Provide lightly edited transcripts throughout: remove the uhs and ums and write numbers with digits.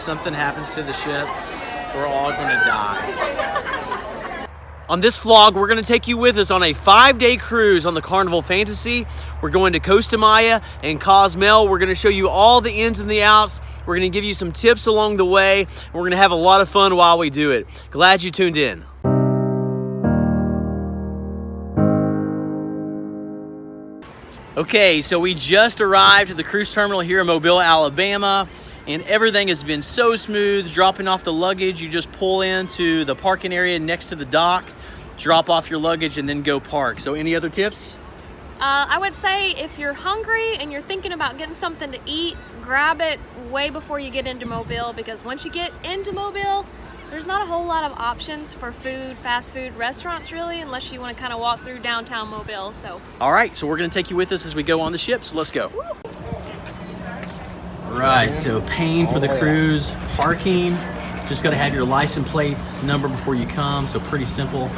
something happens to the ship, we're all gonna die. On this vlog, we're gonna take you with us on a 5-day cruise on the Carnival Fantasy. We're going to Costa Maya and Cozumel. We're gonna show you all the ins and the outs. We're gonna give you some tips along the way. And we're gonna have a lot of fun while we do it. Glad you tuned in. Okay, so we just arrived at the cruise terminal here in Mobile, Alabama, and everything has been so smooth. Dropping off the luggage, you just pull into the parking area next to the dock, drop off your luggage, and then go park. So any other tips? I would say if you're hungry and you're thinking about getting something to eat, grab it way before you get into Mobile, because once you get into Mobile, there's not a whole lot of options for food, fast food restaurants really, unless you want to kind of walk through downtown Mobile. So. All right, so we're gonna take you with us as we go on the ship, so let's go. Woo. All right, so paying for the cruise, parking, just gotta have your license plate number before you come, so pretty simple.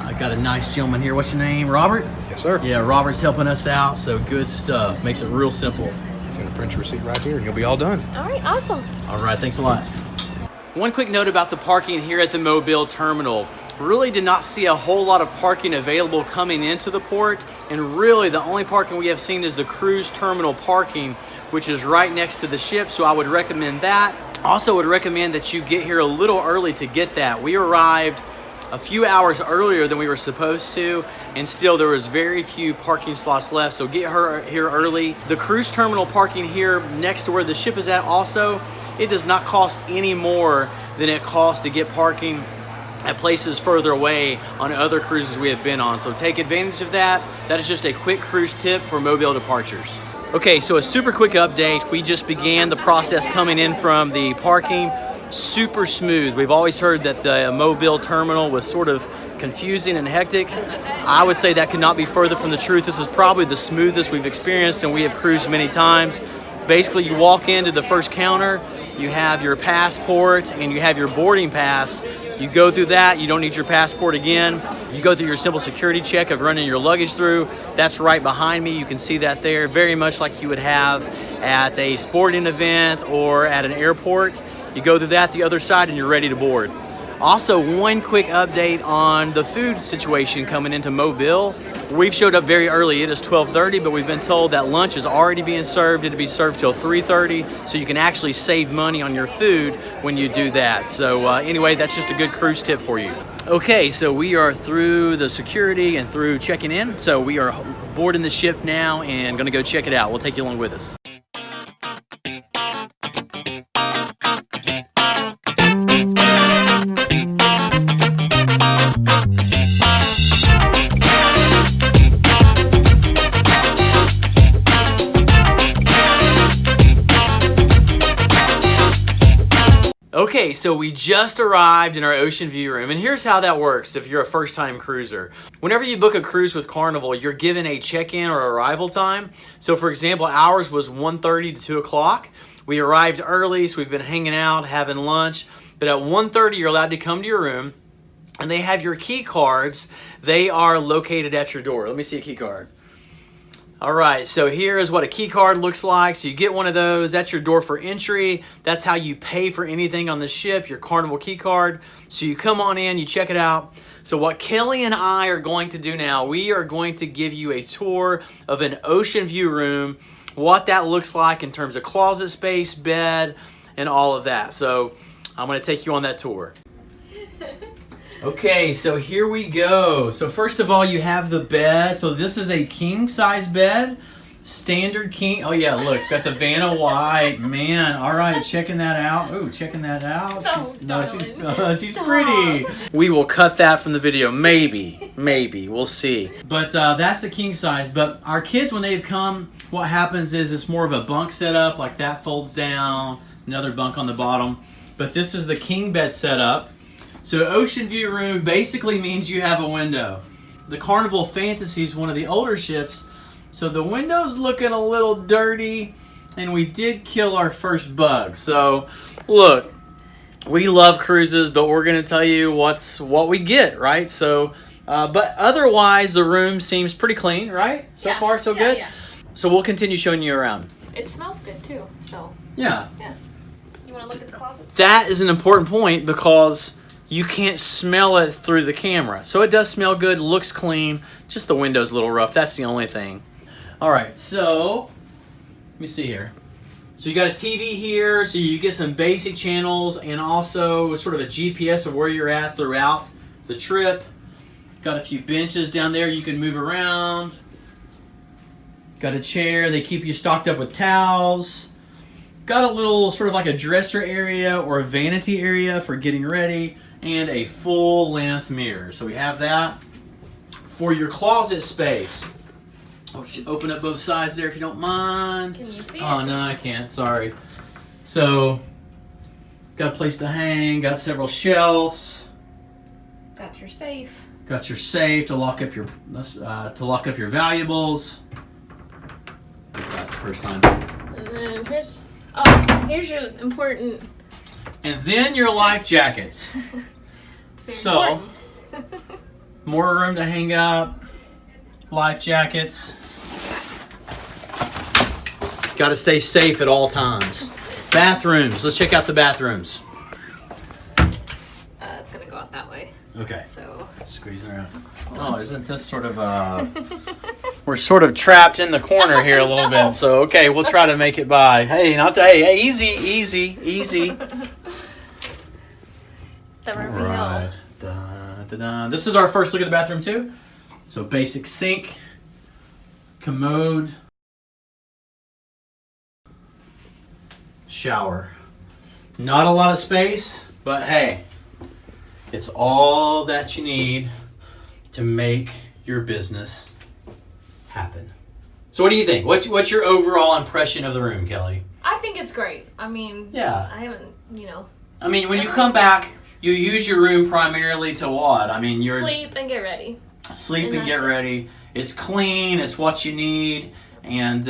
I got a nice gentleman here. What's your name, Robert? Yes, sir. Yeah, Robert's helping us out, so good stuff. Makes it real simple. It's gonna print your receipt right here and you'll be all done. All right, awesome. All right, thanks a lot. One quick note about the parking here at the Mobile terminal. Really did not see a whole lot of parking available coming into the port, and really the only parking we have seen is the cruise terminal parking, which is right next to the ship, so I would recommend that. Also would recommend that you get here a little early to get that. We arrived a few hours earlier than we were supposed to, and still there was very few parking slots left, so get here early. The cruise terminal parking here next to where the ship is at also, it does not cost any more than it costs to get parking at places further away on other cruises we have been on, so take advantage of that. That is just a quick cruise tip for Mobile departures. Okay, so a super quick update. We just began the process coming in from the parking. Super smooth. We've always heard that the Mobile terminal was sort of confusing and hectic. I would say that could not be further from the truth. This is probably the smoothest we've experienced, and we have cruised many times. Basically, you walk into the first counter, you have your passport and you have your boarding pass. You go through that, you don't need your passport again. You go through your simple security check of running your luggage through. That's right behind me. You can see that there, very much like you would have at a sporting event or at an airport. You go through that, the other side, and you're ready to board. Also, one quick update on the food situation coming into Mobile. We've showed up very early. It is 12:30, but we've been told that lunch is already being served. It'll be served till 3:30, so you can actually save money on your food when you do that. So anyway, that's just a good cruise tip for you. Okay, so we are through the security and through checking in. So we are boarding the ship now and gonna go check it out. We'll take you along with us. Okay, so we just arrived in our ocean view room, and here's how that works if you're a first-time cruiser. Whenever you book a cruise with Carnival, you're given a check-in or arrival time. So for example, ours was 1:30 to 2 o'clock. We arrived early, so we've been hanging out, having lunch. But at 1:30, you're allowed to come to your room, and they have your key cards. They are located at your door. Let me see a key card. All right, so here is what a key card looks like. So you get one of those, that's your door for entry. That's how you pay for anything on the ship, your Carnival key card. So you come on in, you check it out. So what Kelly and I are going to do now, we are going to give you a tour of an ocean view room, what that looks like in terms of closet space, bed, and all of that. So I'm gonna take you on that tour. Okay, so here we go. So first of all, you have the bed. So this is a king size bed, standard king. Oh yeah, look, got the Vanna White, man. All right, checking that out. Ooh, checking that out. She's pretty. We will cut that from the video, maybe, we'll see. But that's the king size. But our kids, when they've come, what happens is it's more of a bunk setup, like that folds down, another bunk on the bottom. But this is the king bed setup. So ocean view room basically means you have a window. The Carnival Fantasy is one of the older ships, so the window's looking a little dirty, and we did kill our first bug. So look, we love cruises, but we're gonna tell you what we get, right? So, but otherwise the room seems pretty clean, right? So far, so good. Yeah. So we'll continue showing you around. It smells good too, so. Yeah. You want to look at the closet? That is an important point because you can't smell it through the camera. So it does smell good, looks clean, just the window's a little rough. That's the only thing. All right, so let me see here. So you got a TV here, so you get some basic channels and also sort of a GPS of where you're at throughout the trip. Got a few benches down there you can move around. Got a chair. They keep you stocked up with towels. Got a little sort of like a dresser area or a vanity area for getting ready and a full-length mirror. So we have that. For your closet space, I'll just open up both sides there if you don't mind. Can you see it? Oh, no, I can't. Sorry. So, got a place to hang. Got several shelves. Got your safe. Got your safe to lock up your valuables. That's the first time. And then here's your important. And then your life jackets. It's very So, important. more room to hang up. Life jackets. Got to stay safe at all times. Bathrooms. Let's check out the bathrooms. It's gonna go out that way. Okay. So Squeezing around. Oh, isn't this sort of we're sort of trapped in the corner here a little bit. So okay, we'll try to make it by. Hey, hey, easy. that All Murphy right. Da. This is our first look at the bathroom too. So basic sink, commode, shower. Not a lot of space, but hey, it's all that you need to make your business happen. So what do you think? What's your overall impression of the room, Kelly? I think it's great. I mean, Yeah. I haven't, I mean, when you come back, you use your room primarily to what? I mean, you're sleep and get ready. sleep And and get that's it. ready. It's clean. It's what you need. And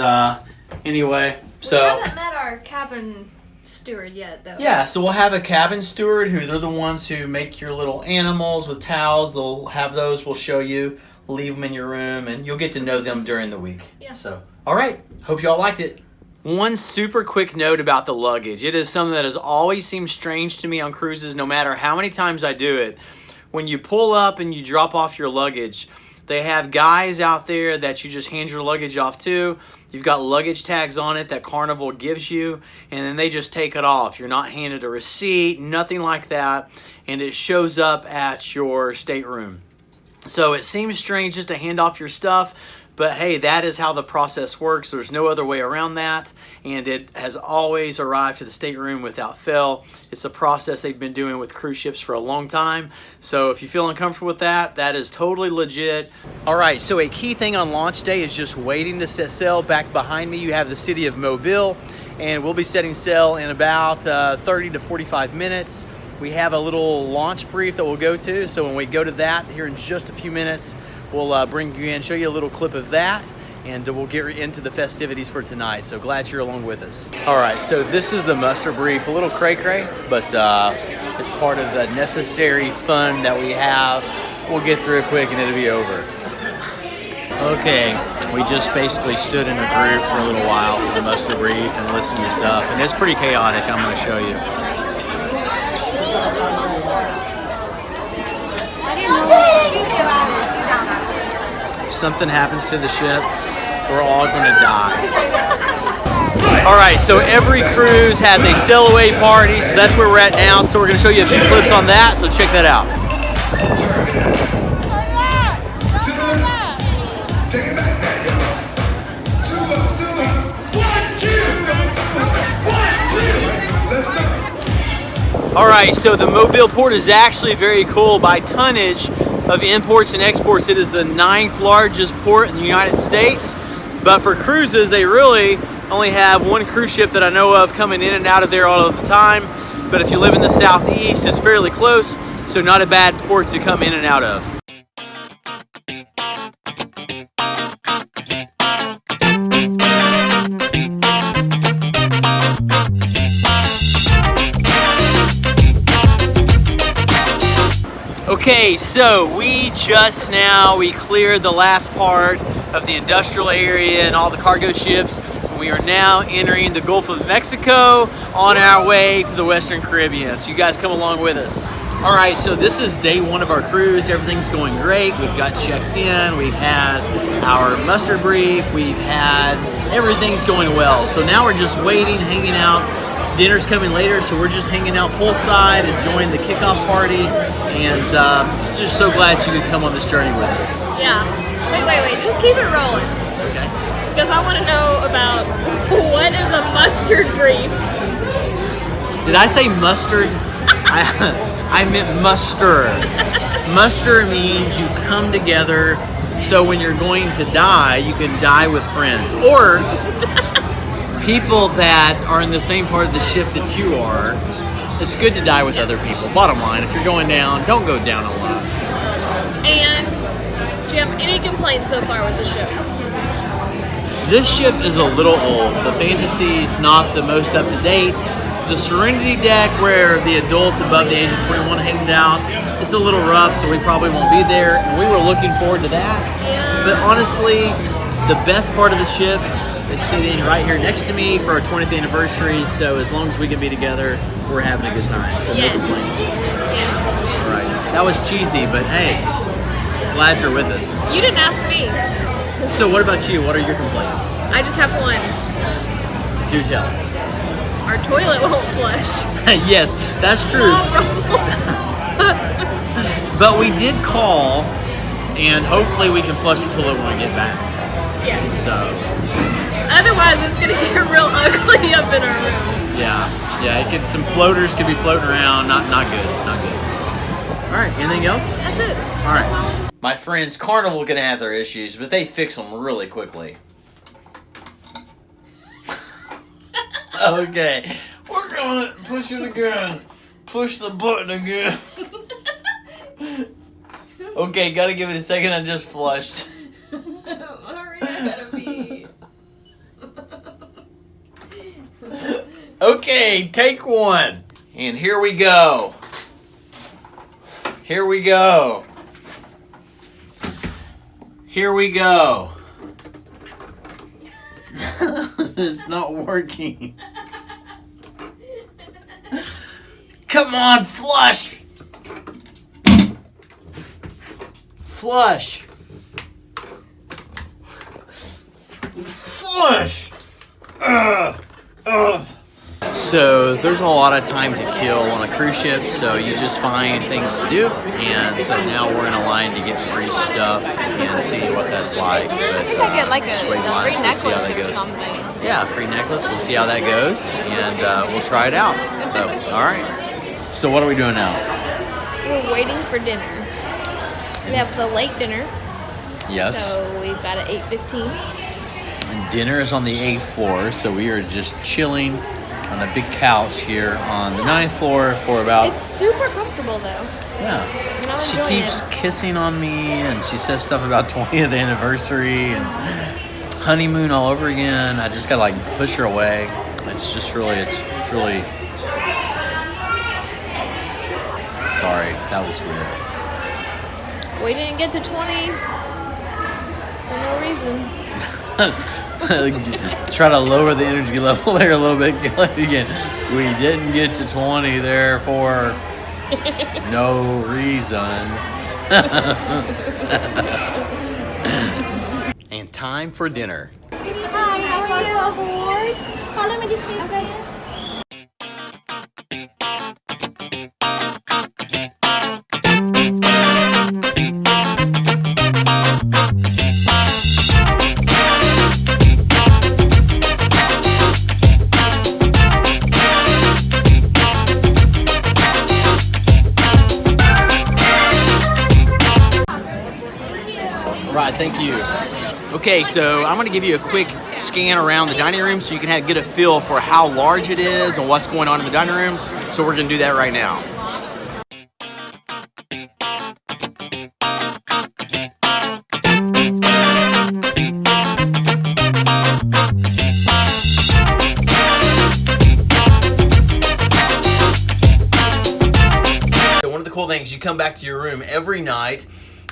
anyway, We so haven't met our cabin steward yet, though. yeah, so we'll have a cabin steward who they're the ones who make your little animals with towels. They'll have those. We'll show you. Leave them in your room, and you'll get to know them during the week. Yeah. So, all right. Hope you all liked it. One super quick note about the luggage. It is something that has always seemed strange to me on cruises, no matter how many times I do it. When you pull up and you drop off your luggage, they have guys out there that you just hand your luggage off to. You've got luggage tags on it that Carnival gives you, and then they just take it off. You're not handed a receipt, nothing like that, and it shows up at your stateroom. So it seems strange just to hand off your stuff, but hey, that is how the process works. There's no other way around that, and it has always arrived to the stateroom without fail. It's a process they've been doing with cruise ships for a long time. So if you feel uncomfortable with that, that is totally legit. All right, so a key thing on launch day is just waiting to set sail. Back behind me, you have the city of Mobile, and we'll be setting sail in about 30 to 45 minutes. We have a little launch brief that we'll go to, so when we go to that here in just a few minutes, we'll bring you in, show you a little clip of that, and we'll get into the festivities for tonight. So glad you're along with us. All right, so this is the muster brief. A little cray-cray, but it's part of the necessary fun that we have. We'll get through it quick and it'll be over. Okay, we just basically stood in a group for a little while for the muster brief and listened to stuff, and it's pretty chaotic. I'm going to show you. If something happens to the ship, we're all gonna die. All right, so every cruise has a sail away party, so that's where we're at now. So we're gonna show you a few clips on that, so check that out. All right, so the Mobile port is actually very cool by tonnage of imports and exports. It is the 9th largest port in the United States, but for cruises, they really only have one cruise ship that I know of coming in and out of there all of the time. But if you live in the southeast, it's fairly close, so not a bad port to come in and out of. Okay, so we cleared the last part of the industrial area and all the cargo ships. We are now entering the Gulf of Mexico on our way to the Western Caribbean. So you guys come along with us. All right, so this is day one of our cruise. Everything's going great. We've got checked in. We've had our muster brief. Everything's going well. So now we're just waiting, hanging out. Dinner's coming later, so we're just hanging out poolside, enjoying the kickoff party, and just so glad you could come on this journey with us. Yeah. Wait. Just keep it rolling. Okay. Because I want to know about what is a mustard brief. Did I say mustard? I meant muster. Muster means you come together, so when you're going to die, you can die with friends. Or people that are in the same part of the ship that you are. It's good to die with other people. Bottom line, if you're going down, don't go down alone. And do you have any complaints so far with the ship? This ship is a little old. The Fantasy's not the most up to date. The Serenity deck, where the adults above the age of 21 hangs out, it's a little rough, so we probably won't be there. And we were looking forward to that. Yeah. But honestly, the best part of the ship is sitting right here next to me for our 20th anniversary. So as long as we can be together, we're having a good time. So Yes. no complaints. Yes. All right. That was cheesy, but hey, glad you're with us. You didn't ask me. So what about you? What are your complaints? I just have one. Do tell. Our toilet won't flush. Yes, that's true. No problem. But we did call, and hopefully we can flush the toilet when we get back. Yeah. So, Otherwise, it's gonna get real ugly up in our room. yeah. Some floaters could be floating around. Not good. All right. Anything else? That's it. All right. My friends, Carnival can have their issues, but they fix them really quickly. Okay, we're gonna push it again. Push the button again. Okay, gotta give it a second. I just flushed. Hurry, I gotta pee. Okay, take one. And here we go. Here we go. Here we go. It's not working. Come on, flush. Flush. Flush. So there's a lot of time to kill on a cruise ship, so you just find things to do, and so now we're in a line to get free stuff and see what that's like. I But think I get like a just wait in line, free so we'll see how necklace that or goes. something. Yeah, free necklace. We'll see how that goes, and we'll try it out. So, all right. So what are we doing now? We're waiting for dinner. We have the late dinner. Yes. So we've got at 8:15. And dinner is on the 8th floor, so we are just chilling on a big couch here on the 9th floor for about... It's super comfortable though. Yeah. And I'm She enjoying keeps it. kissing on me, and she says stuff about 20th anniversary and honeymoon all over again. I just gotta like push her away. It's really... Sorry, that was weird. We didn't get to 20 for no reason. Try to lower the energy level there a little bit again. We didn't get to 20 there for no reason. And time for dinner. Hi, how are you aboard? Follow me this way, please. Right, thank you. Okay, so I'm gonna give you a quick scan around the dining room so you can get a feel for how large it is and what's going on in the dining room. So we're gonna do that right now. So one of the cool things, you come back to your room every night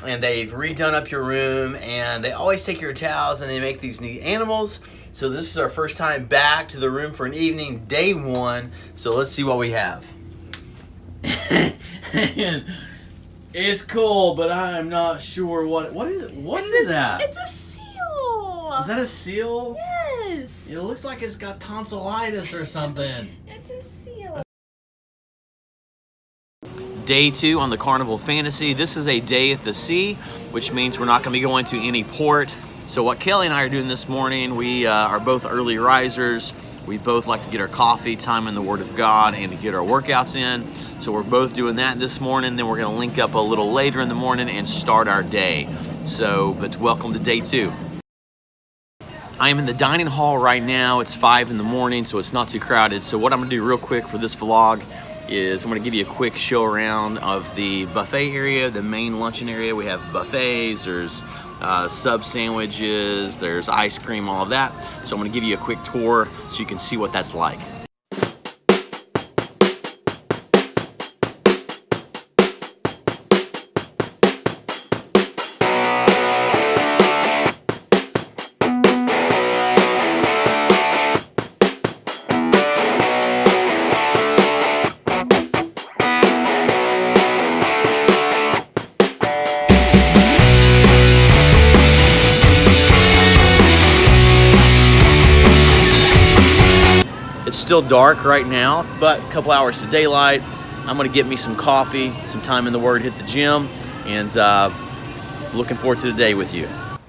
and they've redone up your room, and they always take your towels and they make these neat animals. So this is our first time back to the room for an evening, day one. So let's see what we have. It's cool, but I'm not sure what is it. What is that? It's a seal. Is that a seal? Yes. It looks like it's got tonsillitis or something. It's a seal. Day 2 on the Carnival Fantasy. This is a day at the sea, which means we're not going to be going to any port. So what Kelly and I are doing this morning, we are both early risers. We both like to get our coffee, time in the Word of God, and to get our workouts in. So we're both doing that this morning. Then we're going to link up a little later in the morning and start our day. But welcome to day 2. I am in the dining hall right now. It's 5 in the morning, so it's not too crowded. So what I'm going to do real quick for this vlog is I'm going to give you a quick show around of the buffet area, the main luncheon area. We have buffets, there's sub sandwiches, there's ice cream, all of that. So I'm going to give you a quick tour so you can see what that's like. It's still dark right now, but a couple hours to daylight. I'm gonna get me some coffee, some time in the Word, hit the gym, and looking forward to the day with you.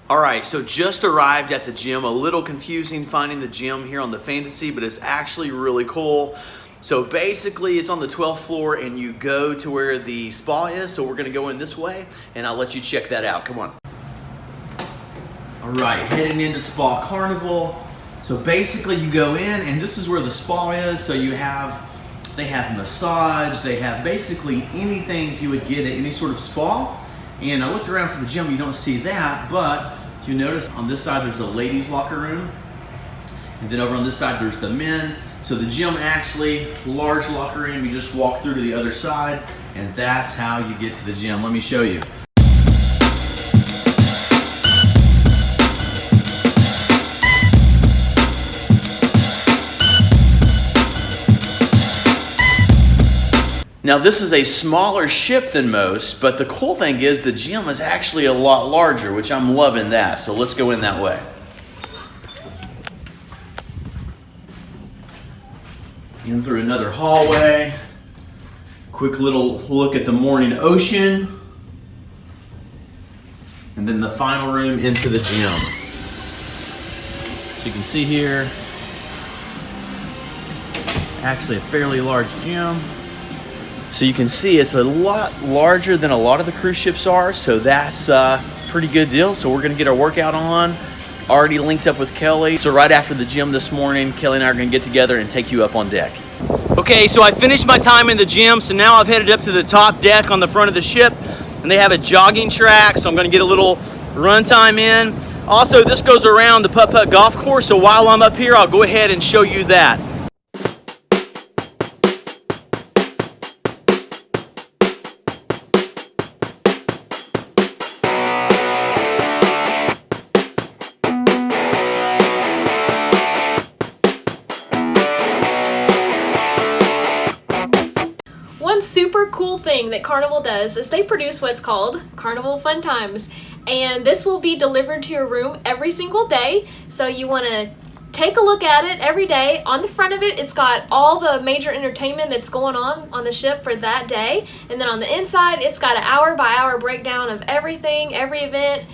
All right, so just arrived at the gym. A little confusing finding the gym here on the Fantasy, but it's actually really cool. So basically it's on the 12th floor and you go to where the spa is. So we're gonna go in this way and I'll let you check that out. Come on. All right, heading into Spa Carnival. So basically you go in and this is where the spa is. So they have massage, they have basically anything you would get at any sort of spa. And I looked around for the gym, you don't see that, but you notice on this side there's a ladies locker room. And then over on this side there's the men. So the gym actually, large locker room, you just walk through to the other side and that's how you get to the gym. Let me show you. Now this is a smaller ship than most, but the cool thing is the gym is actually a lot larger, which I'm loving that. So let's go in that way. In through another hallway. Quick little look at the morning ocean. And then the final room into the gym. So you can see here, actually a fairly large gym. So you can see it's a lot larger than a lot of the cruise ships are, so that's a pretty good deal. So we're gonna get our workout on, already linked up with Kelly. So right after the gym this morning, Kelly and I are gonna get together and take you up on deck. Okay, so I finished my time in the gym, so now I've headed up to the top deck on the front of the ship, and they have a jogging track, so I'm gonna get a little run time in. Also, this goes around the Putt-putt golf course, so while I'm up here, I'll go ahead and show you that. One super cool thing that Carnival does is they produce what's called Carnival Fun Times, and this will be delivered to your room every single day. So you want to take a look at it every day. On the front of it, it's got all the major entertainment that's going on the ship for that day, and then on the inside it's got an hour by hour breakdown of everything, every event,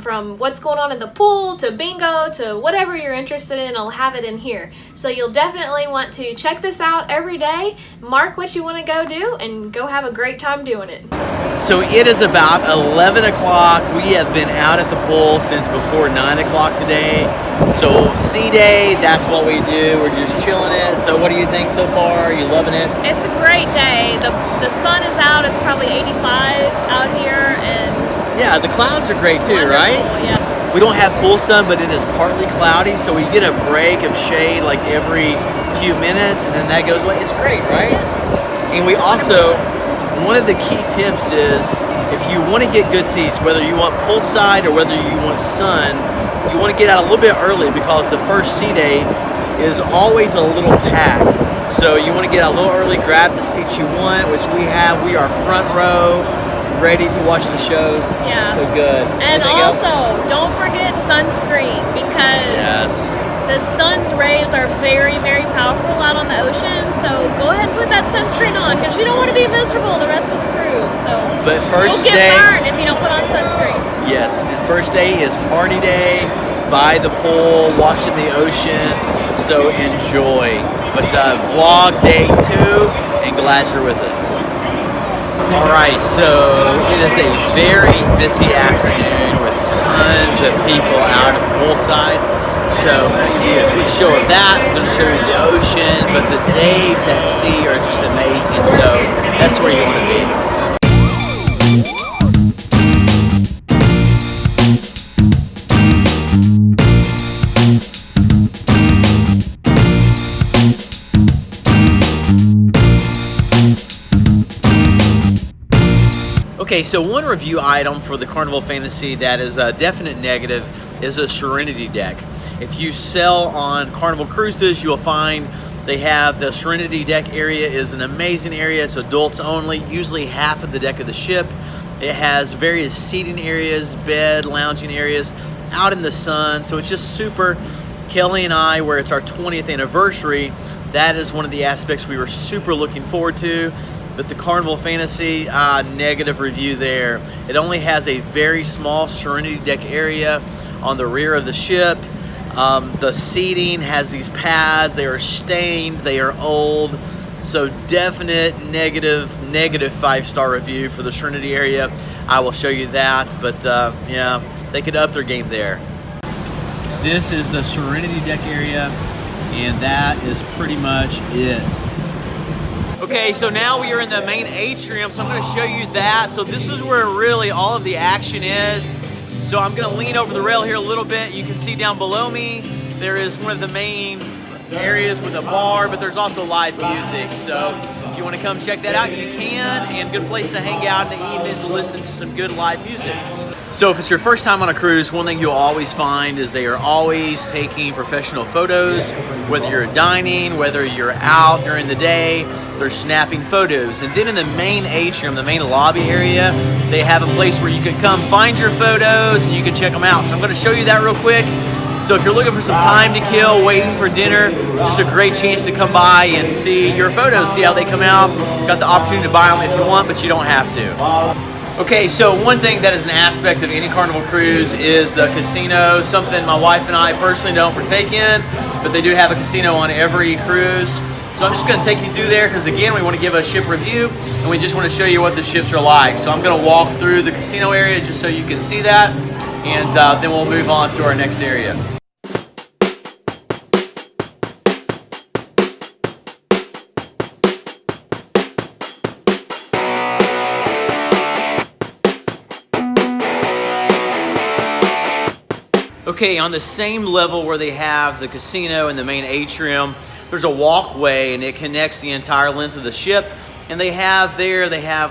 from what's going on in the pool to bingo to whatever you're interested in. I'll have it in here, so you'll definitely want to check this out every day, mark what you want to go do, and go have a great time doing it. So it is about 11 o'clock. We have been out at the pool since before 9 o'clock today. So sea day, that's what we do. We're just chilling it. So what do you think so far? Are you loving it? It's a great day. The sun is out. It's probably 85 out here, and yeah, the clouds are great too, right? Yeah. We don't have full sun, but it is partly cloudy, so we get a break of shade like every few minutes, and then that goes away. It's great, right? And we also, one of the key tips is if you want to get good seats, whether you want poolside or whether you want sun, you want to get out a little bit early because the first sea day is always a little packed. So you want to get out a little early, grab the seats you want, which we have. We are front row, ready to watch the shows. Yeah. So good. And Anything also, else? don't forget sunscreen, because Yes. the sun's rays are very, very powerful out on the ocean. So go ahead and put that sunscreen on, because you don't want to be miserable the rest of the cruise. So But first you'll get day, burned if you don't put on sunscreen. yes, and first day is party day, by the pool, watching the ocean. So enjoy. But vlog day 2, and glad you're with us. All right, so it is a very busy afternoon with tons of people out at the poolside. So I'm going to give you a quick show of that. I'm going to show you the ocean, but the days at sea are just amazing. So that's where you want to be. Okay, so one review item for the Carnival Fantasy that is a definite negative is a Serenity deck. If you sail on Carnival cruises, you will find they have the Serenity deck area is an amazing area. It's adults only, usually half of the deck of the ship. It has various seating areas, bed, lounging areas, out in the sun. So it's just super. Kelly and I, where it's our 20th anniversary, that is one of the aspects we were super looking forward to. But the Carnival Fantasy, negative review there. It only has a very small Serenity deck area on the rear of the ship. The seating has these pads. They are stained. They are old. So definite negative 5-star review for the Serenity area. I will show you that. But yeah, they could up their game there. This is the Serenity deck area, and that is pretty much it. Okay, so now we are in the main atrium, so I'm going to show you that. So this is where really all of the action is. So I'm going to lean over the rail here a little bit. You can see down below me, there is one of the main areas with a bar, but there's also live music. So if you want to come check that out, you can, and good place to hang out in the evenings and listen to some good live music. So if it's your first time on a cruise, one thing you'll always find is they are always taking professional photos. Whether you're dining, whether you're out during the day, they're snapping photos. And then in the main atrium, the main lobby area, they have a place where you can come find your photos and you can check them out. So I'm going to show you that real quick. So if you're looking for some time to kill, waiting for dinner, just a great chance to come by and see your photos, see how they come out. Got the opportunity to buy them if you want, but you don't have to. Okay, so one thing that is an aspect of any Carnival cruise is the casino, something my wife and I personally don't partake in, but they do have a casino on every cruise. So I'm just going to take you through there because, again, we want to give a ship review and we just want to show you what the ships are like. So I'm going to walk through the casino area just so you can see that, and then we'll move on to our next area. Okay, on the same level where they have the casino and the main atrium, there's a walkway and it connects the entire length of the ship. And they have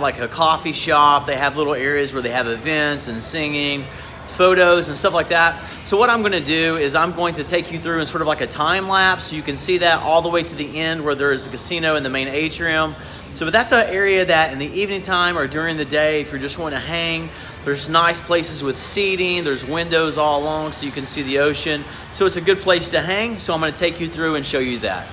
like a coffee shop, they have little areas where they have events and singing, photos and stuff like that. So what I'm going to do is I'm going to take you through in sort of like a time lapse so you can see that all the way to the end where there is a casino in the main atrium. So that's an area that in the evening time or during the day, if you're just wanting to hang, there's nice places with seating, there's windows all along so you can see the ocean. So it's a good place to hang, so I'm going to take you through and show you that.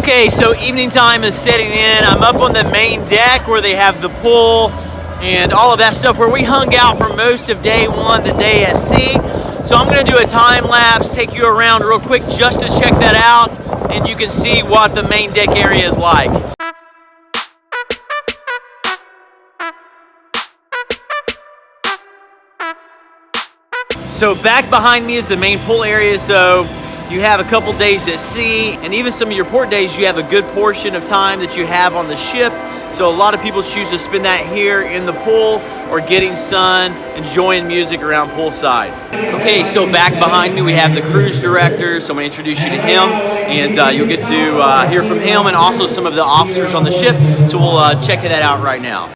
Okay, so evening time is setting in. I'm up on the main deck where they have the pool and all of that stuff where we hung out for most of day one, the day at sea. So I'm gonna do a time lapse, take you around real quick just to check that out, and you can see what the main deck area is like. So back behind me is the main pool area, so you have a couple days at sea, and even some of your port days, you have a good portion of time that you have on the ship So a lot of people choose to spend that here in the pool or getting sun, enjoying music around poolside. Okay, so back behind me we have the cruise director, so I'm going to introduce you to him, and you'll get to hear from him and also some of the officers on the ship, so we'll check that out right now.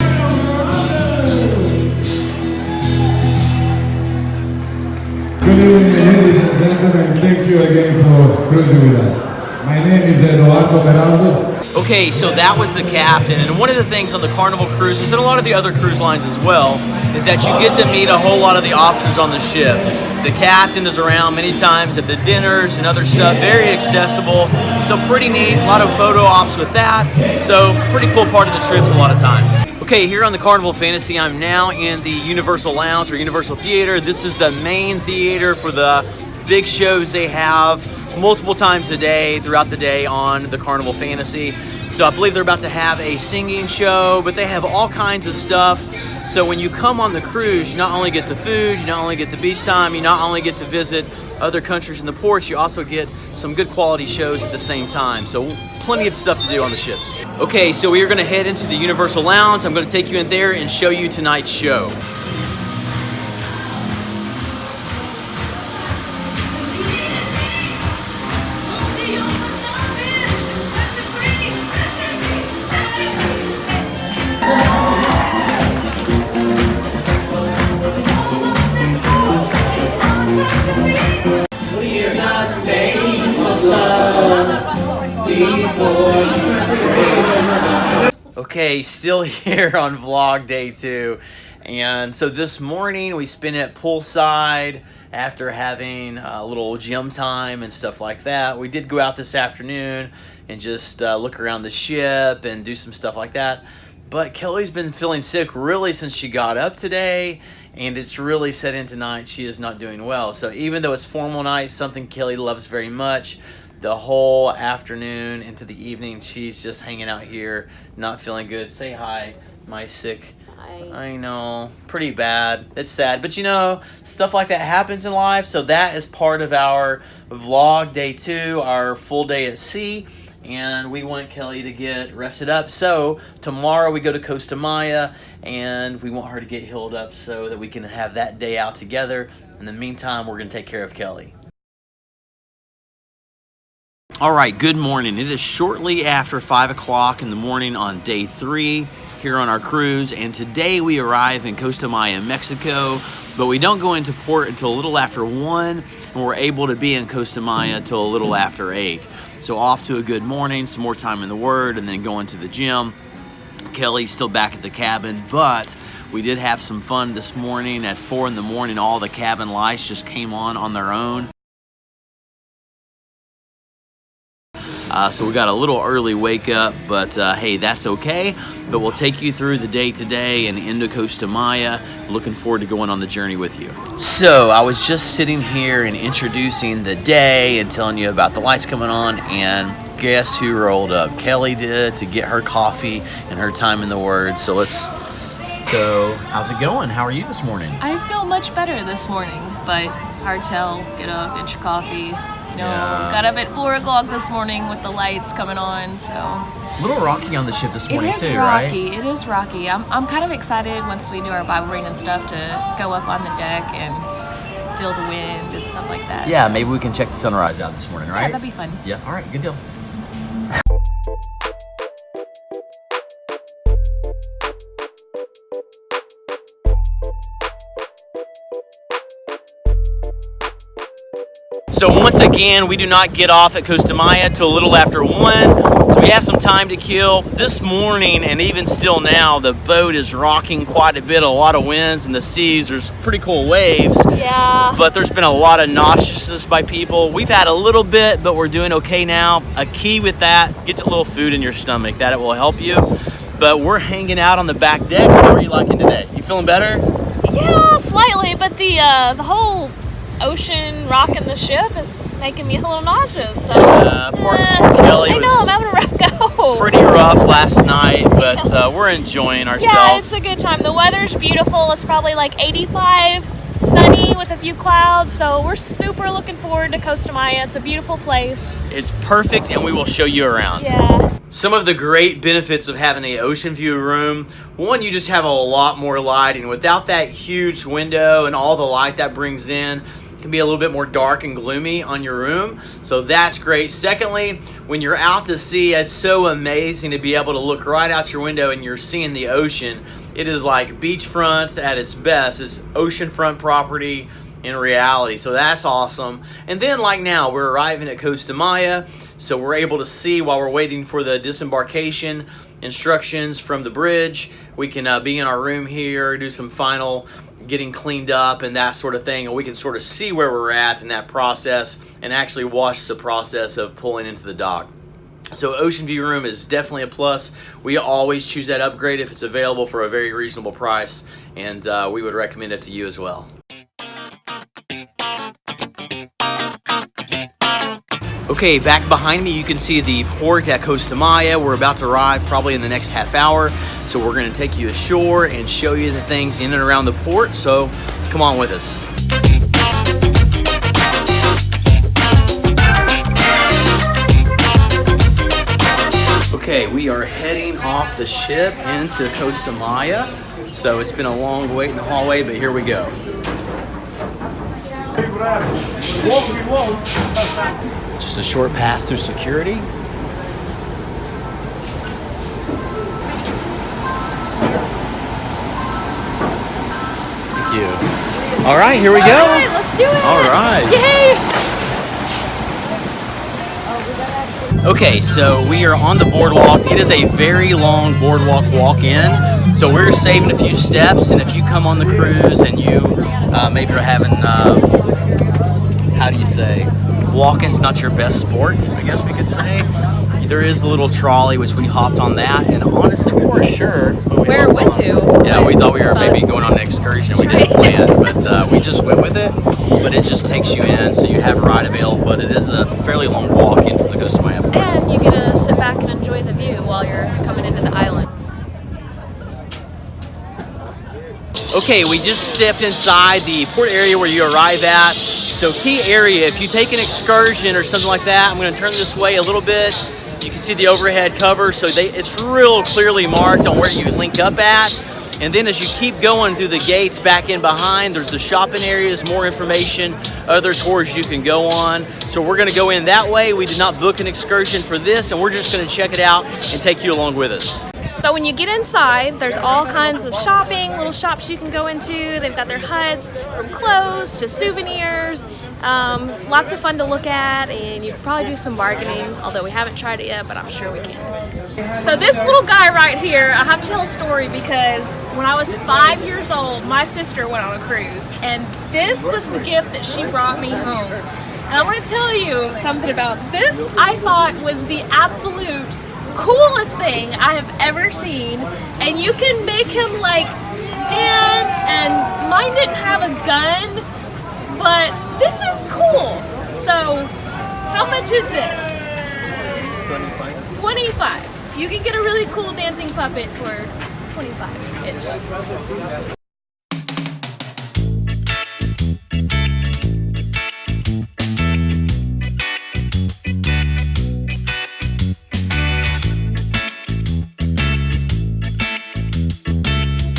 Good evening, ladies and gentlemen. Thank you again for cruising with us. My name is Eduardo Beraldo. Okay, so that was the captain, and one of the things on the Carnival cruises, and a lot of the other cruise lines as well, is that you get to meet a whole lot of the officers on the ship. The captain is around many times at the dinners and other stuff, very accessible, so pretty neat, a lot of photo ops with that, so pretty cool part of the trips a lot of times. Okay, here on the Carnival Fantasy, I'm now in the Universal Lounge or Universal Theater. This is the main theater for the big shows they have multiple times a day throughout the day on the Carnival Fantasy. So I believe they're about to have a singing show, but they have all kinds of stuff. So when you come on the cruise, you not only get the food, you not only get the beach time, you not only get to visit other countries in the ports, you also get some good quality shows at the same time. So plenty of stuff to do on the ships. Okay, so we are gonna head into the Universal Lounge. I'm gonna take you in there and show you tonight's show. Okay, still here on vlog day 2, and so this morning we spent it poolside after having a little gym time and stuff like that. We did go out this afternoon and just look around the ship and do some stuff like that, but Kelly's been feeling sick really since she got up today, and it's really set in tonight. She is not doing well, so even though it's formal night, something Kelly loves very much, the whole afternoon into the evening, she's just hanging out here, not feeling good. Say hi, my sick. Hi. I know, pretty bad. It's sad, but you know, stuff like that happens in life. So that is part of our vlog day 2, our full day at sea. And we want Kelly to get rested up. So tomorrow we go to Costa Maya, and we want her to get healed up so that we can have that day out together. In the meantime, we're gonna take care of Kelly. All right, good morning. It is shortly after 5 o'clock in the morning on day 3 here on our cruise, and today we arrive in Costa Maya, Mexico, but we don't go into port until a little after 1, and we're able to be in Costa Maya until a little after 8. So off to a good morning, some more time in the Word, and then going to the gym. Kelly's still back at the cabin, but we did have some fun this morning. At 4 in the morning, all the cabin lights just came on their own. So we got a little early wake up, but hey, that's okay. But we'll take you through the day today and into Costa Maya. Looking forward to going on the journey with you. So I was just sitting here and introducing the day and telling you about the lights coming on, and guess who rolled up? Kelly did, to get her coffee and her time in the Word. So how's it going? How are you this morning? I feel much better this morning, but it's hard to tell. Get up, get your coffee. Got up at 4 o'clock this morning with the lights coming on, so. A little rocky on the ship this morning too, right? It is rocky. I'm kind of excited once we do our Bible reading and stuff to go up on the deck and feel the wind and stuff like that. Yeah, so. Maybe we can check the sunrise out this morning, right? Yeah, that'd be fun. Yeah, all right, good deal. So once again, we do not get off at Costa Maya till a little after 1, so we have some time to kill. This morning, and even still now, the boat is rocking quite a bit, a lot of winds in the seas. There's pretty cool waves. Yeah. But there's been a lot of nauseousness by people. We've had a little bit, but we're doing okay now. A key with that, get a little food in your stomach. That it will help you. But we're hanging out on the back deck. How are you liking today? You feeling better? Yeah, slightly, but the whole ocean rocking the ship is making me a little nauseous. So, poor Kelly I know, I'm having a rough go. Pretty rough last night, but we're enjoying ourselves. Yeah, it's a good time. The weather's beautiful. It's probably like 85 sunny with a few clouds, so we're super looking forward to Costa Maya. It's a beautiful place. It's perfect, and we will show you around. Yeah. Some of the great benefits of having an ocean view room, one, you just have a lot more lighting. Without that huge window and all the light that brings in, it can be a little bit more dark and gloomy on your room, so that's great. Secondly, when you're out to sea, it's so amazing to be able to look right out your window and you're seeing the ocean. It is like beachfront at its best. It's oceanfront property in reality, so that's awesome. And then like now, we're arriving at Costa Maya, so we're able to see while we're waiting for the disembarkation instructions from the bridge. We can be in our room here, do some final getting cleaned up and that sort of thing, and we can sort of see where we're at in that process and actually watch the process of pulling into the dock. So ocean view room is definitely a plus. We always choose that upgrade if it's available for a very reasonable price, and we would recommend it to you as well. Okay, back behind me you can see the port at Costa Maya. We're about to arrive probably in the next half hour, so we're going to take you ashore and show you the things in and around the port, so come on with us. Okay, we are heading off the ship into Costa Maya, so it's been a long wait in the hallway, but here we go. Just a short pass through security. Thank you. All right, here we go. All right, let's do it. All right. Yay! Okay, so we are on the boardwalk. It is a very long boardwalk walk-in, so we're saving a few steps, and if you come on the cruise and you maybe are having, how do you say, walk-in's not your best sport, I guess we could say. There is a little trolley, which we hopped on that, and honestly, we weren't sure where it went to. Yeah, we thought we were maybe going on an excursion. We didn't plan, but we just went with it. But it just takes you in, so you have a ride available, but it is a fairly long walk in from the Costa Maya port. And you get to sit back and enjoy the view while you're coming into the island. Okay, we just stepped inside the port area where you arrive at. So key area, if you take an excursion or something like that, I'm going to turn this way a little bit. You can see the overhead cover, so it's real clearly marked on where you link up at. And then as you keep going through the gates back in behind, there's the shopping areas, more information, other tours you can go on. So we're going to go in that way. We did not book an excursion for this, and we're just going to check it out and take you along with us. So when you get inside, there's all kinds of shopping, little shops you can go into. They've got their huts from clothes to souvenirs. Lots of fun to look at, and you can probably do some bargaining, although we haven't tried it yet, but I'm sure we can. So this little guy right here, I have to tell a story because when I was 5 years old, my sister went on a cruise, and this was the gift that she brought me home. And I want to tell you something about this. I thought was the absolute coolest thing I have ever seen, and you can make him like dance, and mine didn't have a gun, but this is cool. So how much is this? 25. You can get a really cool dancing puppet for 25-ish.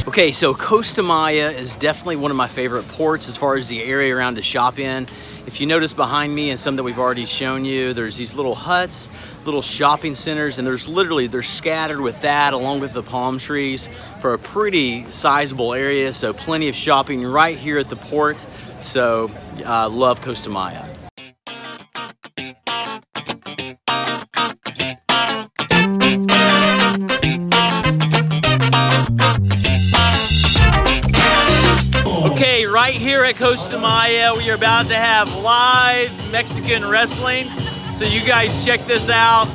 Okay, so Costa Maya is definitely one of my favorite ports as far as the area around to shop in. If you notice behind me and some that we've already shown you, there's these little huts, little shopping centers, and they're scattered with that along with the palm trees for a pretty sizable area, so plenty of shopping right here at the port. So love Costa Maya. Okay, right here at Costa Maya, we are about to have live Mexican wrestling. So you guys check this out.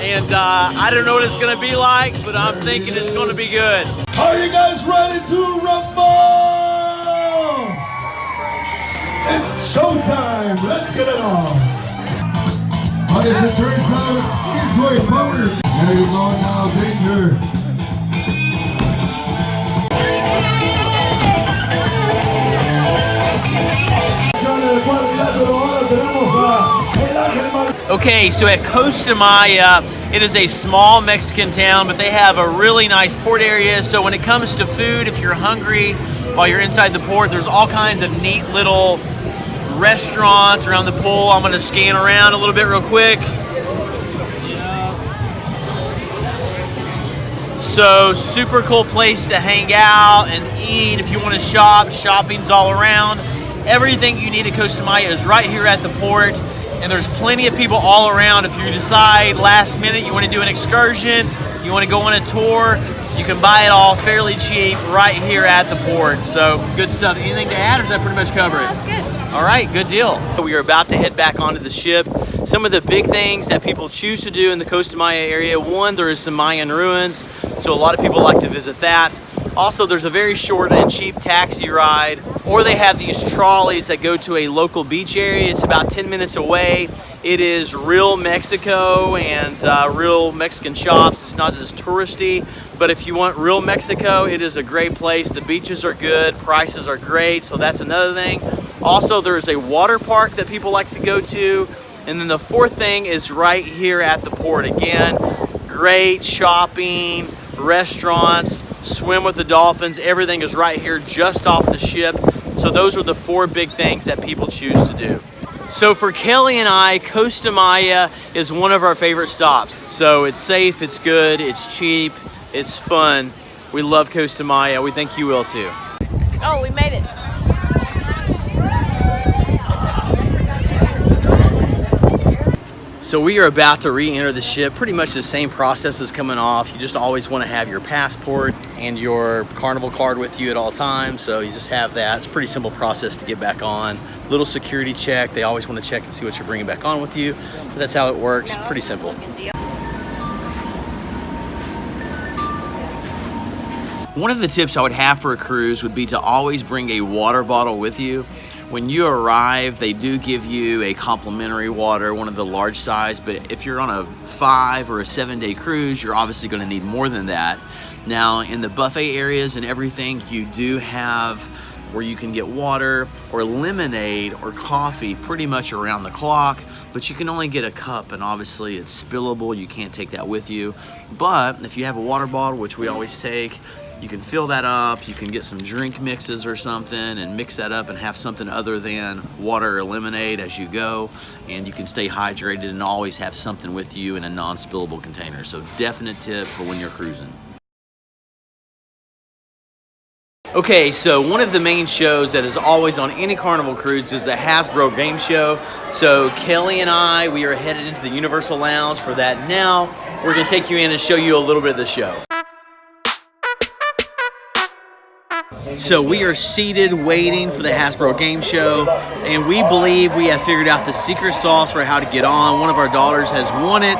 And I don't know what it's going to be like, but I'm thinking it's going to be good. Are you guys ready to rumble? It's showtime. Let's get it on. But if it turns out into a power, there you go now, danger. cuadrilátero ahora tenemos a el Ángel Mar- Okay, so at Costa Maya, it is a small Mexican town, but they have a really nice port area. So when it comes to food, if you're hungry while you're inside the port, there's all kinds of neat little restaurants around the pool. I'm gonna scan around a little bit real quick. So super cool place to hang out and eat. If you want to shop, shopping's all around. Everything you need at Costa Maya is right here at the port, and there's plenty of people all around. If you decide last minute you want to do an excursion, you want to go on a tour, you can buy it all fairly cheap right here at the port. So good stuff. Anything to add, or does that pretty much cover it? That's good. All right, good deal. We are about to head back onto the ship. Some of the big things that people choose to do in the Costa Maya area: one, there is some Mayan ruins, so a lot of people like to visit that. Also, there's a very short and cheap taxi ride, or they have these trolleys that go to a local beach area. It's about 10 minutes away. It is real Mexico and real Mexican shops. It's not as touristy, but if you want real Mexico, it is a great place. The beaches are good, prices are great, so that's another thing. Also, there is a water park that people like to go to. And then the fourth thing is right here at the port. Again, great shopping, restaurants, swim with the dolphins. Everything is right here just off the ship. So those are the four big things that people choose to do. So for Kelly and I, Costa Maya is one of our favorite stops. So it's safe, it's good, it's cheap, it's fun. We love Costa Maya. We think you will too. Oh, we made it. So we are about to re-enter the ship. Pretty much the same process is coming off. You just always want to have your passport and your Carnival card with you at all times. So you just have that. It's a pretty simple process to get back on. Little security check. They always want to check and see what you're bringing back on with you. But that's how it works. Pretty simple. One of the tips I would have for a cruise would be to always bring a water bottle with you. When you arrive, they do give you a complimentary water, one of the large size, but if you're on a 5 or a 7 day cruise, you're obviously going to need more than that. Now, in the buffet areas and everything, you do have where you can get water or lemonade or coffee pretty much around the clock, but you can only get a cup, and obviously it's spillable. You can't take that with you. But if you have a water bottle, which we always take, you can fill that up. You can get some drink mixes or something and mix that up and have something other than water or lemonade as you go, and you can stay hydrated and always have something with you in a non-spillable container. So definite tip for when you're cruising. Okay, so one of the main shows that is always on any Carnival cruise is the Hasbro game show. So Kelly and I, we are headed into the Universal Lounge for that now. We're gonna take you in and show you a little bit of the show. So we are seated waiting for the Hasbro game show, and we believe we have figured out the secret sauce for how to get on. One of our daughters has won it.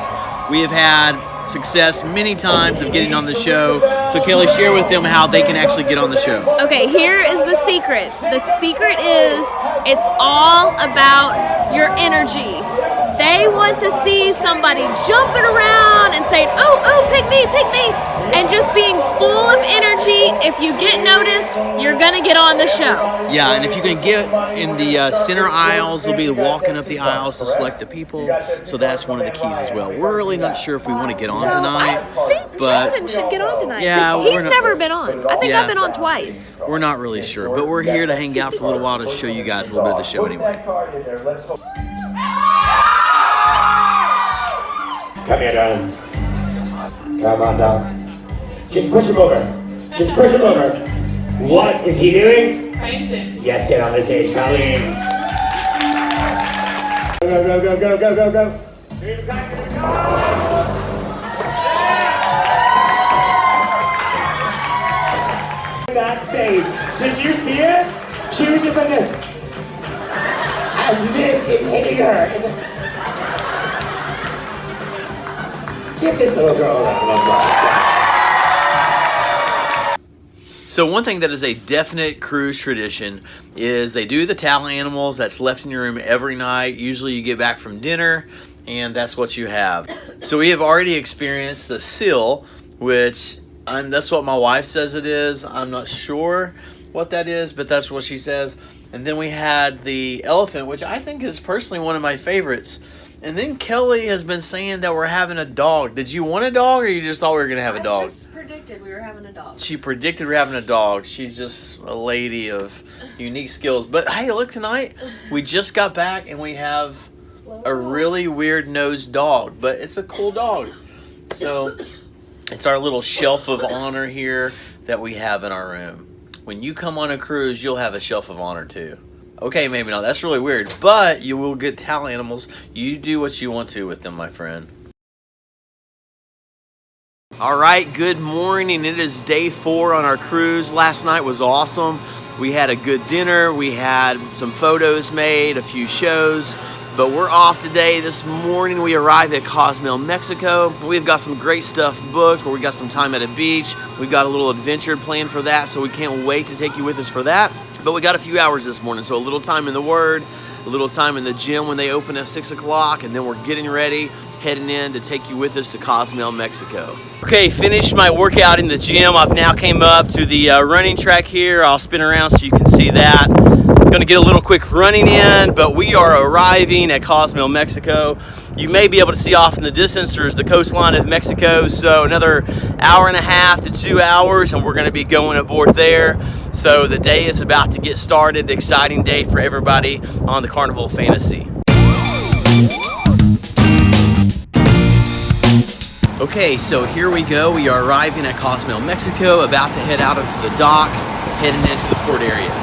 We have had success many times of getting on the show. So Kelly, share with them how they can actually get on the show. Okay, here is the secret. The secret is it's all about your energy. They want to see somebody jumping around and saying, oh, pick me, and just being full of energy. If you get noticed, you're gonna get on the show. Yeah, and if you can get in the center aisles, we'll be walking up the aisles to select the people. So that's one of the keys as well. We're really not sure if we want to get on tonight. I think Jason should get on tonight. Yeah, he's never been on. I think I've been on twice. We're not really sure, but we're here to hang out for a little while to show you guys a little bit of the show anyway. Come here, darling. Come on down. Just push him over. Just push him over. What is he doing? Painting. Yes, get on the stage, Colleen. Go. Here's the time to go. That face. Did you see it? She was just like this. As this is hitting her. Give this little girl a round of applause. So one thing that is a definite cruise tradition is they do the towel animals that's left in your room every night. Usually you get back from dinner and that's what you have. So we have already experienced the seal, which that's what my wife says it is. I'm not sure what that is, but that's what she says. And then we had the elephant, which I think is personally one of my favorites. And then Kelly has been saying that we're having a dog. Did you want a dog, or you just thought we were going to have a dog? I just predicted we were having a dog. She predicted we're having a dog. She's just a lady of unique skills. But hey, look, tonight we just got back and we have a really weird-nosed dog. But it's a cool dog. So it's our little shelf of honor here that we have in our room. When you come on a cruise, you'll have a shelf of honor too. Okay, maybe not. That's really weird. But you will get towel animals. You do what you want to with them, my friend. All right, good morning. It is day 4 on our cruise. Last night was awesome. We had a good dinner. We had some photos made, a few shows. But we're off today. This morning we arrived at Cozumel, Mexico. We've got some great stuff booked where we got some time at a beach. We've got a little adventure planned for that, so we can't wait to take you with us for that. But we got a few hours this morning, so a little time in the Word, a little time in the gym when they open at 6 o'clock, and then we're getting ready, heading in to take you with us to Cozumel, Mexico. Okay, finished my workout in the gym. I've now came up to the running track here. I'll spin around so you can see that. Going to get a little quick running in, but we are arriving at Cozumel, Mexico. You may be able to see off in the distance there's the coastline of Mexico, so another hour and a half to 2 hours, and we're going to be going aboard there. So the day is about to get started. Exciting day for everybody on the Carnival Fantasy. Okay, so here we go. We are arriving at Cozumel, Mexico, about to head out into the dock, heading into the port area.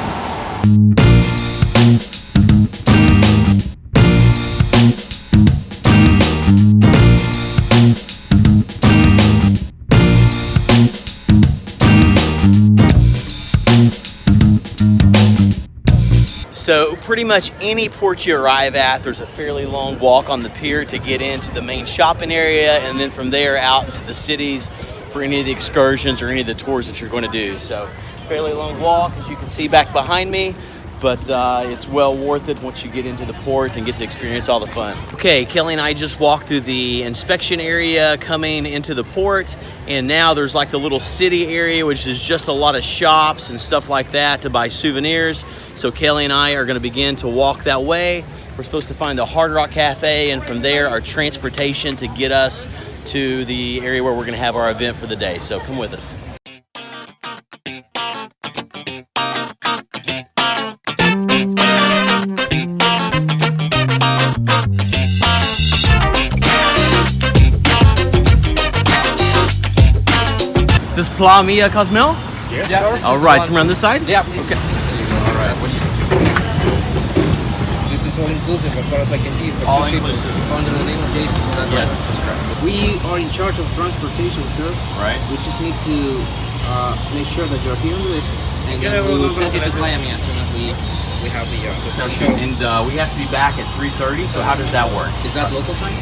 So pretty much any port you arrive at, there's a fairly long walk on the pier to get into the main shopping area, and then from there out into the cities for any of the excursions or any of the tours that you're going to do. So fairly long walk, as you can see back behind me, but it's well worth it once you get into the port and get to experience all the fun. Okay, Kelly and I just walked through the inspection area coming into the port, and now there's like the little city area, which is just a lot of shops and stuff like that to buy souvenirs. So Kelly and I are going to begin to walk that way. We're supposed to find the Hard Rock Cafe, and from there our transportation to get us to the area where we're going to have our event for the day. So come with us. Is this Playa Mia Cozumel? Yes, yeah. sir. All right, come around this side? Yeah. Okay. All right. This is all inclusive as far as I can see. For All two inclusive. People under the name of Jason. Is that Yes, right? that's correct. We are in charge of transportation, sir. Right. We just need to make sure that you're here on the list, and then we will send you to Miami as soon as we have the Sounds good. And we have to be back at 3:30, so how does that work? Is that local time?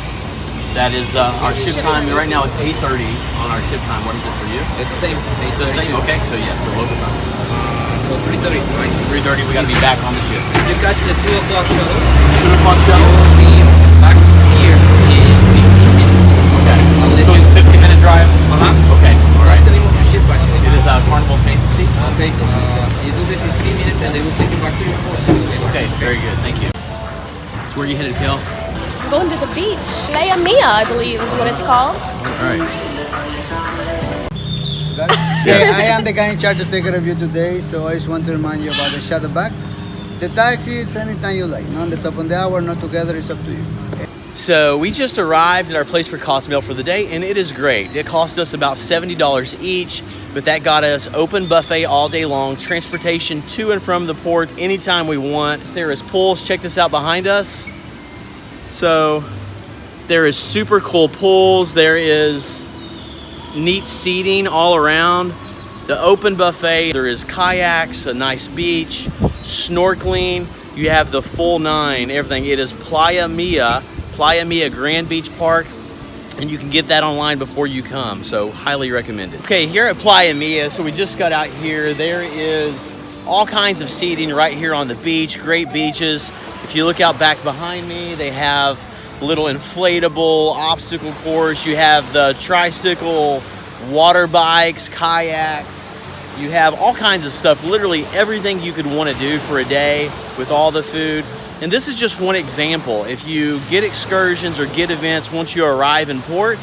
That is our ship time. Right now it's 8:30 on our ship time. What is it for you? It's the same. It's the same? Okay, so yeah, so local time. So 3:30, right? 3:30, we got to be back on the ship. If you catch the 2 o'clock shuttle, 2 o'clock you shuttle? will be back here in 15 minutes. Okay. Unless So it's a 15-minute drive? Okay, all right. What's the name of the ship, by the way? It is Carnival Fantasy. Okay. It will be 15 minutes, and they will take you back to your port. Okay, very good. Thank you. So where are you headed, Kel? I'm going to the beach. Playa Mia, I believe is what it's called. All right. I am the guy in charge to take care of you today, so I just want to remind you about the shuttle back. The taxi, it's anytime you like. Not on the top of the hour, not together, it's up to you. So we just arrived at our place for Cozumel for the day, and it is great. It cost us about $70 each, but that got us open buffet all day long, transportation to and from the port anytime we want. There is pools. Check this out behind us. So there is super cool pools. There is neat seating all around. The open buffet, there is kayaks, a nice beach, snorkeling. You have the full 9, everything. It is Playa Mia Grand Beach Park, and you can get that online before you come, so highly recommended. Okay, here at Playa Mia, so we just got out here. There is all kinds of seating right here on the beach, great beaches. If you look out back behind me, they have little inflatable obstacle course. You have the tricycle, water bikes, kayaks. You have all kinds of stuff, literally everything you could want to do for a day with all the food. And this is just one example. If you get excursions or get events once you arrive in port,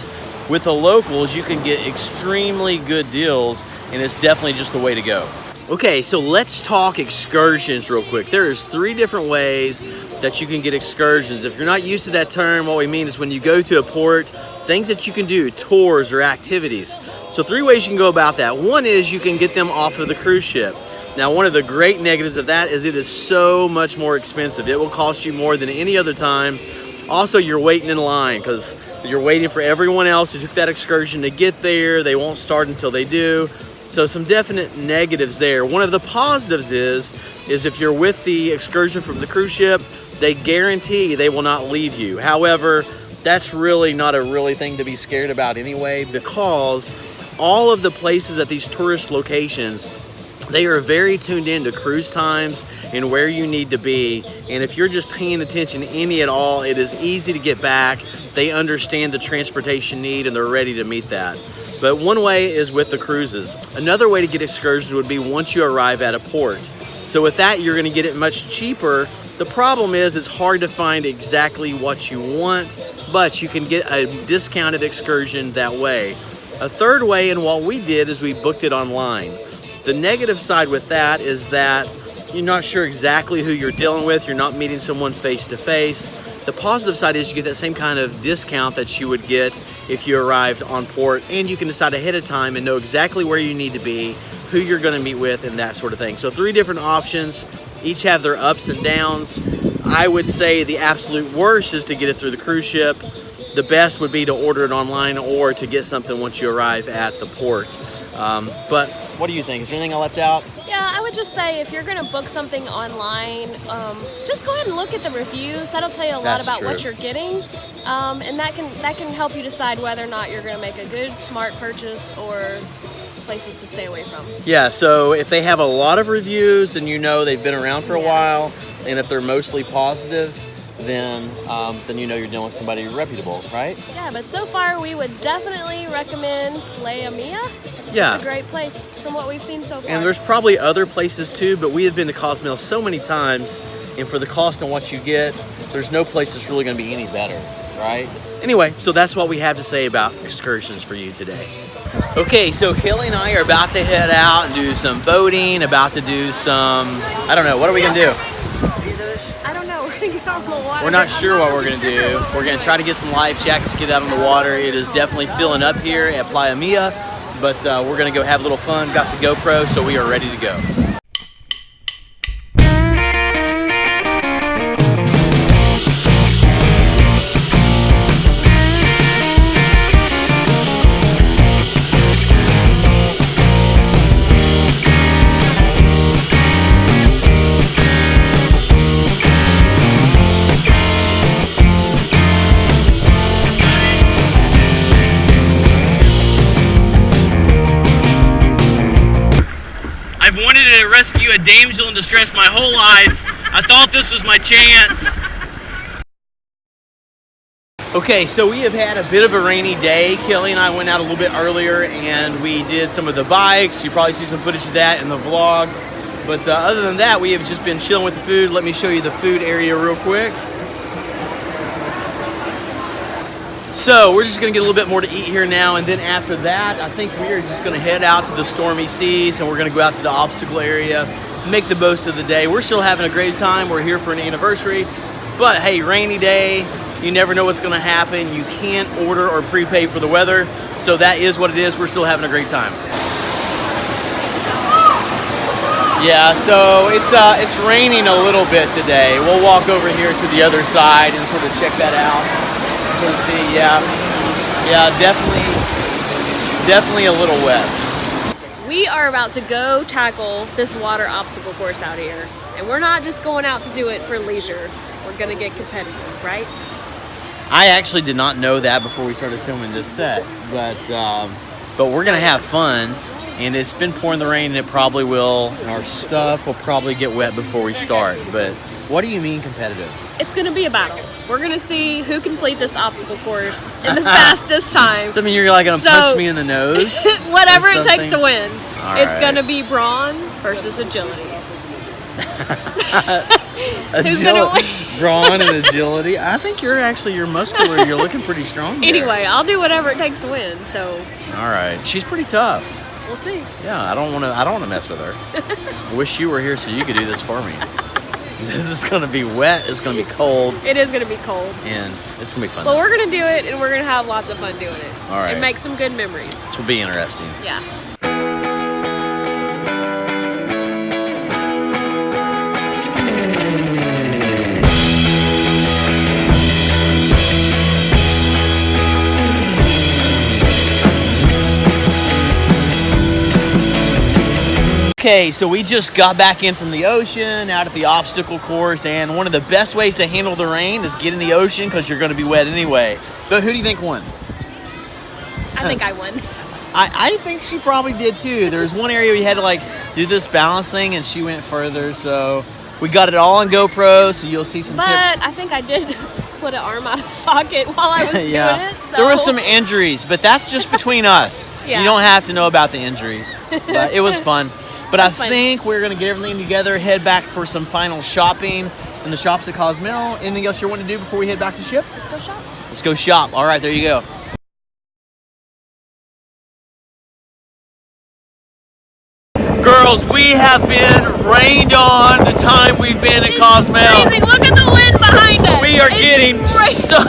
with the locals, you can get extremely good deals, and it's definitely just the way to go. Okay, so let's talk excursions real quick. There's 3 different ways that you can get excursions. If you're not used to that term, what we mean is when you go to a port, things that you can do, tours or activities. So 3 ways you can go about that. One is you can get them off of the cruise ship. Now, one of the great negatives of that is it is so much more expensive. It will cost you more than any other time. Also, you're waiting in line because you're waiting for everyone else who took that excursion to get there. They won't start until they do. So some definite negatives there. One of the positives is if you're with the excursion from the cruise ship, they guarantee they will not leave you. However, that's really not a thing to be scared about anyway, because all of the places at these tourist locations, they are very tuned in to cruise times and where you need to be. And if you're just paying attention any at all, it is easy to get back. They understand the transportation need and they're ready to meet that. But one way is with the cruises. Another way to get excursions would be once you arrive at a port. So with that, you're gonna get it much cheaper. The problem is it's hard to find exactly what you want, but you can get a discounted excursion that way. A third way, and what we did, is we booked it online. The negative side with that is that you're not sure exactly who you're dealing with. You're not meeting someone face to face. The positive side is you get that same kind of discount that you would get if you arrived on port, and you can decide ahead of time and know exactly where you need to be, who you're going to meet with, and that sort of thing. So 3 different options, each have their ups and downs. I would say the absolute worst is to get it through the cruise ship. The best would be to order it online or to get something once you arrive at the port. But what do you think? Is there anything I left out? Yeah, I would just say if you're going to book something online, just go ahead and look at the reviews. That'll tell you a lot about what you're getting, and that can help you decide whether or not you're going to make a good, smart purchase or places to stay away from. Yeah, so if they have a lot of reviews and you know they've been around for a while, and if they're mostly positive, then you know you're dealing with somebody reputable, right? Yeah, but so far we would definitely recommend Playa Mia. Yeah. It's a great place from what we've seen so far. And there's probably other places too, but we have been to Cozumel so many times, and for the cost and what you get, there's no place that's really going to be any better, right? Anyway, so that's what we have to say about excursions for you today. Okay, so Kelly and I are about to head out and do some boating, about to do some, I don't know, what are we going to do? I don't know, we're going to get on the water. We're not sure what we're going to do. We're going to try to get some life jackets, get out on the water. It is definitely filling up here at Playa Mia, but we're going to go have a little fun. Got the GoPro, so we are ready to go. I've wanted to rescue a damsel in distress my whole life. I thought this was my chance. Okay, so we have had a bit of a rainy day. Kelly and I went out a little bit earlier and we did some of the bikes. You probably see some footage of that in the vlog. But other than that, we have just been chilling with the food. Let me show you the food area real quick. So we're just gonna get a little bit more to eat here now, and then after that, I think we are just gonna head out to the stormy seas, and we're gonna go out to the obstacle area, make the most of the day. We're still having a great time. We're here for an anniversary, but hey, rainy day, you never know what's gonna happen. You can't order or prepay for the weather, so that is what it is. We're still having a great time. Yeah, so it's raining a little bit today. We'll walk over here to the other side and sort of check that out. See, yeah, definitely a little wet. We are about to go tackle this water obstacle course out here, and we're not just going out to do it for leisure. We're gonna get competitive, right? I actually did not know that before we started filming this set, but we're gonna have fun. And it's been pouring the rain, and it probably will. And our stuff will probably get wet before we start. But what do you mean competitive? It's gonna be a battle. We're gonna see who can complete this obstacle course in the fastest time. So, I mean, you're like gonna punch me in the nose? Whatever it takes to win. It's gonna be brawn versus agility. Who's gonna win? Brawn and agility. I think you're muscular. You're looking pretty strong there. Anyway, I'll do whatever it takes to win. So All right. She's pretty tough. we'll see. Yeah, I don't want to mess with her. I wish you were here so you could do this for me. This is going to be wet. It's going to be cold. It is gonna be cold, And it's going to be fun. but we're gonna do it, and we're gonna have lots of fun doing it. All right. And make some good memories. This will be interesting. Yeah. Okay, so we just got back in from the ocean, out at the obstacle course, and one of the best ways to handle the rain is get in the ocean because you're going to be wet anyway. But who do you think won? I think I won. I think she probably did too. There's one area you had to like do this balance thing, and she went further. So we got it all on GoPro, so you'll see some But tips. I think I did put an arm out of socket while I was doing it. So. There were some injuries, but that's just between us. Yeah. You don't have to know about the injuries. But it was fun. But I fun. think we're going to get everything together, head back for some final shopping in the shops at Cozumel. Anything else you want to do before we head back to ship? Let's go shop. Let's go shop. All right, there you go. Girls, we have been rained on the time we've been at Cozumel. Crazy. Look at the wind behind us. We are It's getting crazy. so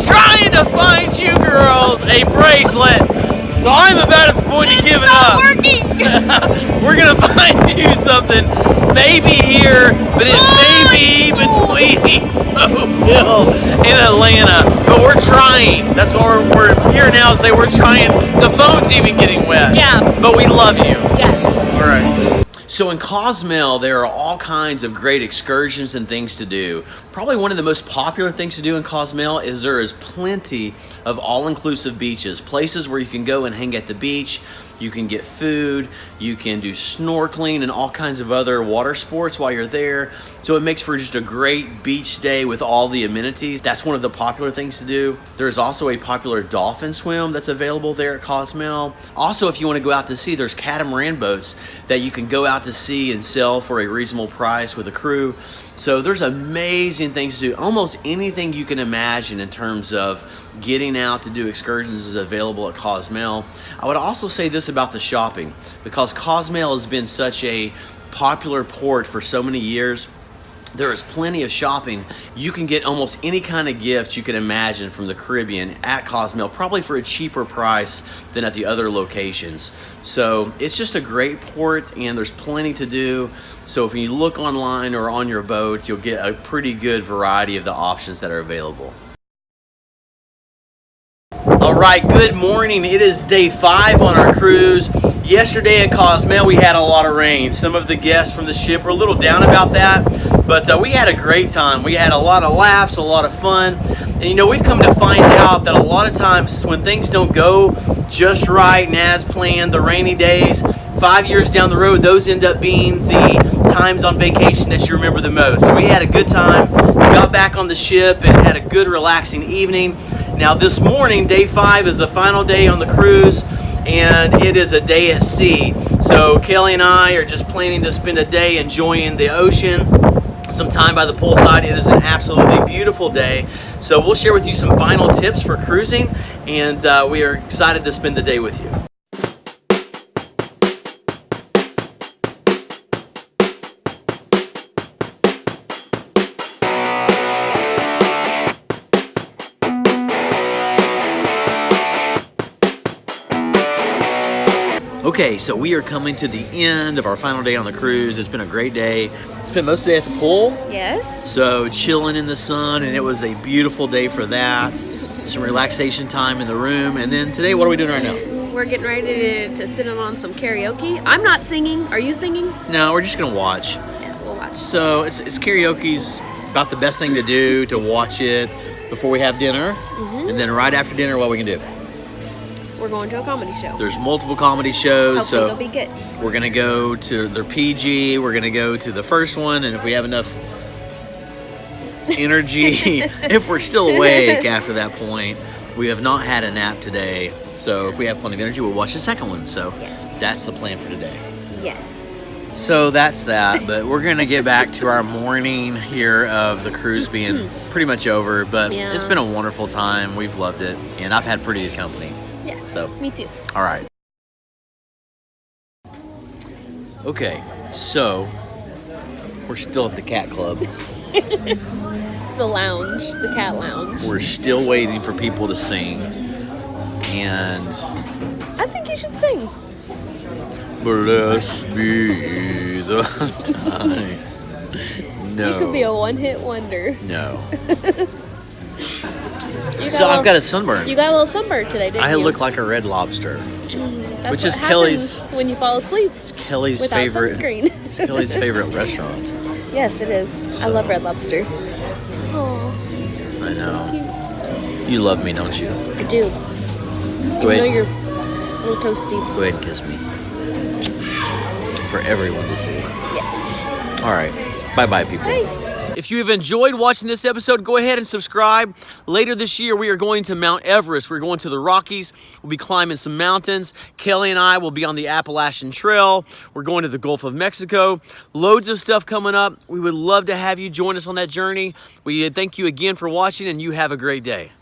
trying to find you girls a bracelet. So I'm about at the point of giving up. Working. We're gonna find you something, maybe here, but it may be between Mobile and Atlanta. But we're trying. That's why we're here now. Say we're trying. The phone's even getting wet. Yeah. But we love you. Yes. All right. So in Cozumel, there are all kinds of great excursions and things to do. Probably one of the most popular things to do in Cozumel is there is plenty of all-inclusive beaches, places where you can go and hang at the beach. You can get food, you can do snorkeling and all kinds of other water sports while you're there. So it makes for just a great beach day with all the amenities. That's one of the popular things to do. There's also a popular dolphin swim that's available there at Cozumel. Also, if you want to go out to sea, there's catamaran boats that you can go out to sea and sell for a reasonable price with a crew. So there's amazing things to do. Almost anything you can imagine in terms of getting out to do excursions is available at Cozumel. I would also say this about the shopping, because Cozumel has been such a popular port for so many years. There is plenty of shopping. You can get almost any kind of gift you can imagine from the Caribbean at Cozumel, probably for a cheaper price than at the other locations. So it's just a great port, and there's plenty to do. So if you look online or on your boat, you'll get a pretty good variety of the options that are available. All right, good morning. It is day 5 on our cruise. Yesterday at Cozumel, we had a lot of rain. Some of the guests from the ship were a little down about that, but we had a great time. We had a lot of laughs, a lot of fun. And you know, we've come to find out that a lot of times when things don't go just right and as planned, the rainy days, 5 years down the road, those end up being the times on vacation that you remember the most. So we had a good time. We got back on the ship and had a good relaxing evening. Now this morning, day 5 is the final day on the cruise, and it is a day at sea. So Kelly and I are just planning to spend a day enjoying the ocean, some time by the poolside. It is an absolutely beautiful day. So we'll share with you some final tips for cruising, and we are excited to spend the day with you. Okay, so we are coming to the end of our final day on the cruise. It's been a great day. Spent most of the day at the pool. Yes. So chilling in the sun, and it was a beautiful day for that. Some relaxation time in the room. And then today, what are we doing right now? We're getting ready to sit in on some karaoke. I'm not singing. Are you singing? No, we're just gonna watch. Yeah, we'll watch. So it's karaoke's about the best thing to do, to watch it before we have dinner. And then right after dinner, what we can do? We're going to a comedy show. There's multiple comedy shows. Hopefully So it'll be good. we're gonna go to their PG. We're gonna go to the first one, and if we have enough energy, if we're still awake after that point, we have not had a nap today. So if we have plenty of energy, we'll watch the second one. So Yes. that's the plan for today. Yes. So that's that, but we're going to get back to our morning here of the cruise being pretty much over, but Yeah. it's been a wonderful time. We've loved it, and I've had pretty good company. Yeah. So, Me too. all right. Okay, so we're still at the cat club. It's the lounge, the cat lounge. We're still waiting for people to sing, and I think you should sing. bless be the time. No. You could be a one-hit wonder. No. You So I've got a sunburn. You got a little sunburn today, didn't I you? look like a red lobster. That's which what is Kelly's- happens when you fall asleep. It's Kelly's Without favorite. sunscreen. It's Kelly's favorite restaurant. Yes, it is. I love Red Lobster. Oh, I know. You love me, don't you? I do. Go Even though ahead. you're a little toasty. Go ahead and kiss me. For everyone to see. Yes. All right. Bye-bye, people. Bye. If you have enjoyed watching this episode, go ahead and subscribe. Later this year, we are going to Mount Everest. We're going to the Rockies. We'll be climbing some mountains. Kelly and I will be on the Appalachian Trail. We're going to the Gulf of Mexico. Loads of stuff coming up. We would love to have you join us on that journey. We thank you again for watching, and you have a great day.